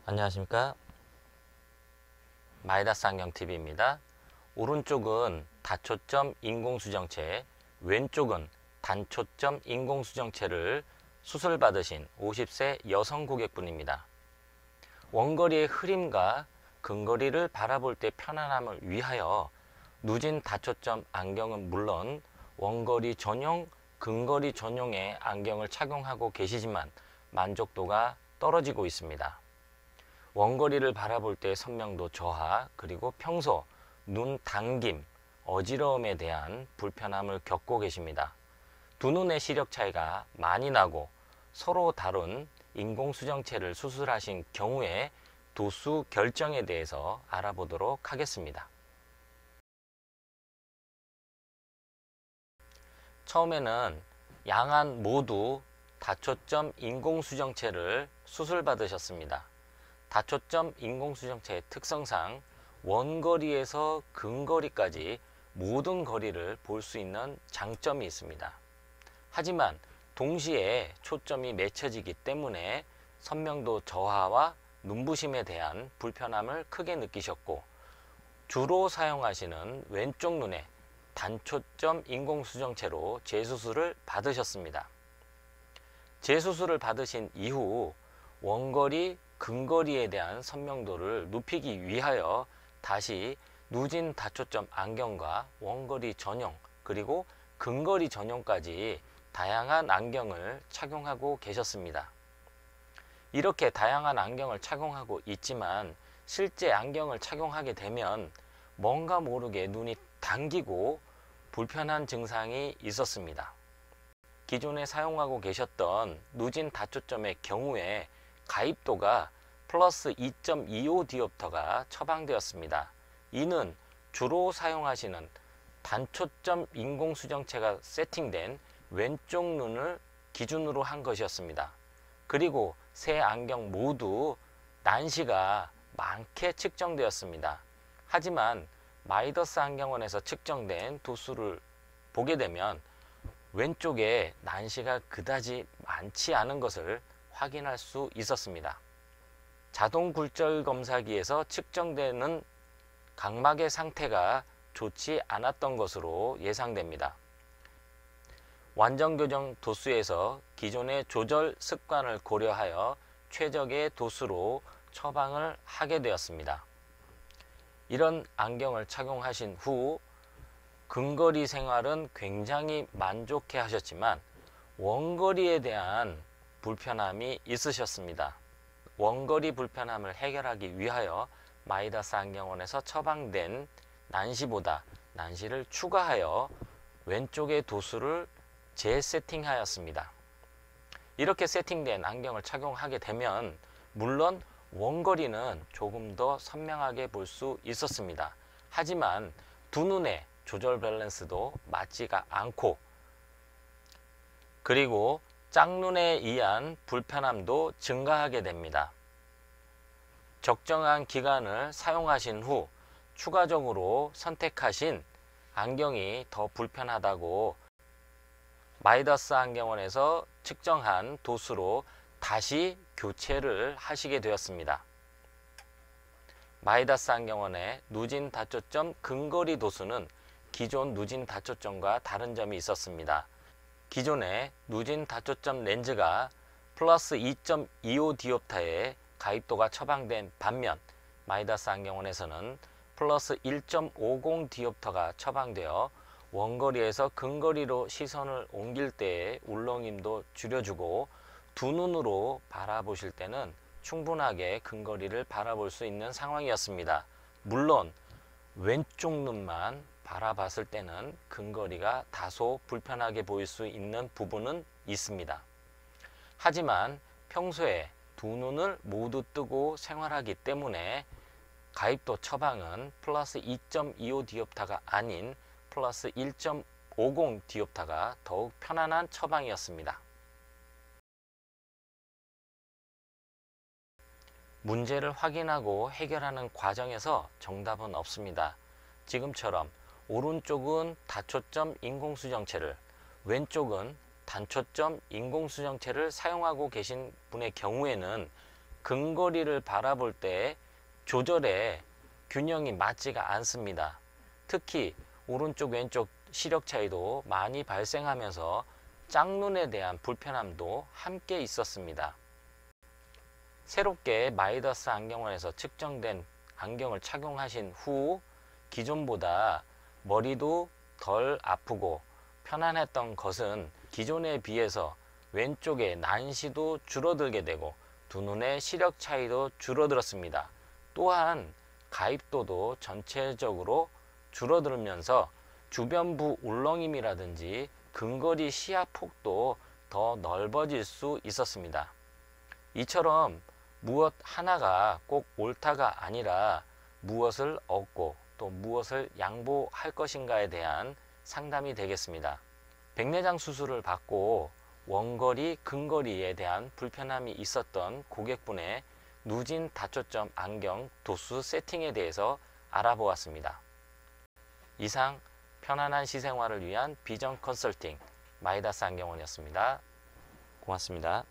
안녕하십니까, 마이다스 안경TV입니다. 오른쪽은 다초점 인공수정체, 왼쪽은 단초점 인공수정체를 수술받으신 50세 여성 고객분입니다. 원거리의 흐림과 근거리를 바라볼 때 편안함을 위하여 누진 다초점 안경은 물론 원거리 전용, 근거리 전용의 안경을 착용하고 계시지만 만족도가 떨어지고 있습니다. 원거리를 바라볼 때 선명도 저하, 그리고 평소 눈 당김, 어지러움에 대한 불편함을 겪고 계십니다. 두 눈의 시력 차이가 많이 나고 서로 다른 인공수정체를 수술하신 경우에 도수 결정에 대해서 알아보도록 하겠습니다. 처음에는 양안 모두 다초점 인공수정체를 수술받으셨습니다. 다초점 인공수정체의 특성상 원거리에서 근거리까지 모든 거리를 볼 수 있는 장점이 있습니다. 하지만 동시에 초점이 맺혀지기 때문에 선명도 저하와 눈부심에 대한 불편함을 크게 느끼셨고, 주로 사용하시는 왼쪽 눈에 단초점 인공수정체로 재수술을 받으셨습니다. 재수술을 받으신 이후 원거리, 근거리에 대한 선명도를 높이기 위하여 다시 누진 다초점 안경과 원거리 전용, 그리고 근거리 전용까지 다양한 안경을 착용하고 계셨습니다. 이렇게 다양한 안경을 착용하고 있지만 실제 안경을 착용하게 되면 뭔가 모르게 눈이 당기고 불편한 증상이 있었습니다. 기존에 사용하고 계셨던 누진 다초점의 경우에 가입도가 플러스 2.25 디옵터가 처방되었습니다. 이는 주로 사용하시는 단초점 인공수정체가 세팅된 왼쪽 눈을 기준으로 한 것이었습니다. 그리고 세 안경 모두 난시가 많게 측정되었습니다. 하지만 마이더스 안경원에서 측정된 도수를 보게 되면 왼쪽에 난시가 그다지 많지 않은 것을 확인할 수 있었습니다. 자동 굴절 검사기에서 측정되는 각막의 상태가 좋지 않았던 것으로 예상됩니다. 완전 교정 도수에서 기존의 조절 습관을 고려하여 최적의 도수로 처방을 하게 되었습니다. 이런 안경을 착용하신 후 근거리 생활은 굉장히 만족해 하셨지만 원거리에 대한 불편함이 있으셨습니다. 원거리 불편함을 해결하기 위하여 마이다스 안경원에서 처방된 난시보다 난시를 추가하여 왼쪽의 도수를 재세팅하였습니다. 이렇게 세팅된 안경을 착용하게 되면 물론 원거리는 조금 더 선명하게 볼 수 있었습니다. 하지만 두 눈의 조절 밸런스도 맞지가 않고, 그리고 짝눈에 의한 불편함도 증가하게 됩니다. 적정한 기간을 사용하신 후 추가적으로 선택하신 안경이 더 불편하다고 마이더스 안경원에서 측정한 도수로 다시 교체를 하시게 되었습니다. 마이다스 안경원의 누진 다초점 근거리 도수는 기존 누진 다초점과 다른 점이 있었습니다. 기존의 누진 다초점 렌즈가 플러스 2.25 디옵터의 가입도가 처방된 반면 마이다스 안경원에서는 플러스 1.50 디옵터가 처방되어 원거리에서 근거리로 시선을 옮길 때의 울렁임도 줄여주고 두 눈으로 바라보실 때는 충분하게 근거리를 바라볼 수 있는 상황이었습니다. 물론 왼쪽 눈만 바라봤을 때는 근거리가 다소 불편하게 보일 수 있는 부분은 있습니다. 하지만 평소에 두 눈을 모두 뜨고 생활하기 때문에 가입도 처방은 플러스 2.25 디옵터가 아닌 플러스 1.50 디옵터가 더욱 편안한 처방이었습니다. 문제를 확인하고 해결하는 과정에서 정답은 없습니다. 지금처럼 오른쪽은 다초점 인공수정체를, 왼쪽은 단초점 인공수정체를 사용하고 계신 분의 경우에는 근거리를 바라볼 때 조절에 균형이 맞지가 않습니다. 특히 오른쪽 왼쪽 시력 차이도 많이 발생하면서 짝눈에 대한 불편함도 함께 있었습니다. 새롭게 마이더스 안경원에서 측정된 안경을 착용하신 후 기존보다 머리도 덜 아프고 편안했던 것은 기존에 비해서 왼쪽의 난시도 줄어들게 되고 두 눈의 시력 차이도 줄어들었습니다. 또한 가입도도 전체적으로 줄어들면서 주변부 울렁임이라든지 근거리 시야 폭도 더 넓어질 수 있었습니다. 이처럼 무엇 하나가 꼭 옳다가 아니라 무엇을 얻고 또 무엇을 양보할 것인가에 대한 상담이 되겠습니다. 백내장 수술을 받고 원거리, 근거리에 대한 불편함이 있었던 고객분의 누진 다초점 안경 도수 세팅에 대해서 알아보았습니다. 이상 편안한 시생활을 위한 비전 컨설팅 마이더스 안경원이었습니다. 고맙습니다.